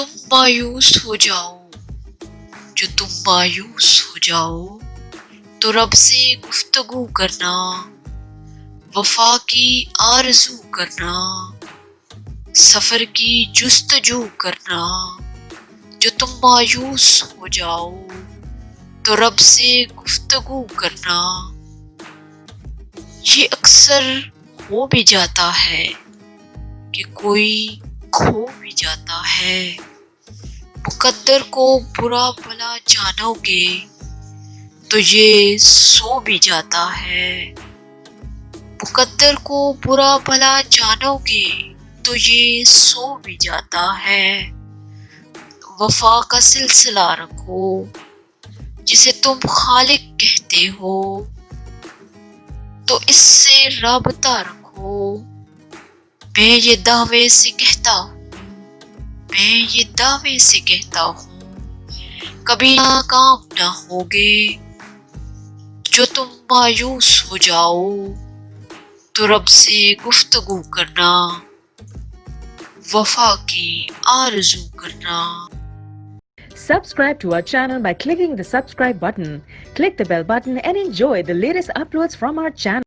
تم مایوس ہو جاؤ، جو تم مایوس ہو جاؤ تو رب سے گفتگو کرنا، وفا کی آرزو کرنا، سفر کی جستجو کرنا۔ جو تم مایوس ہو جاؤ تو رب سے گفتگو کرنا۔ یہ اکثر ہو بھی جاتا ہے کہ کوئی کھو بھی جاتا ہے، مقدر کو برا بھلا جانو گے تو یہ سو بھی جاتا ہے۔ مقدر کو برا بھلا جانو گے تو یہ سو بھی جاتا ہے۔ وفا کا سلسلہ رکھو جسے تم خالق کہتے ہو، تو اس سے رابطہ رکھو۔ میں یہ دعوے سے کہتا ہوں کبھی ناکام نہ ہوگے۔ جو تم مایوس ہو جاؤ تو رب سے گفتگو کرنا، وفا کی آرزو کرنا۔ Subscribe to our channel by clicking the subscribe button. Click the bell button and enjoy the latest uploads from our channel.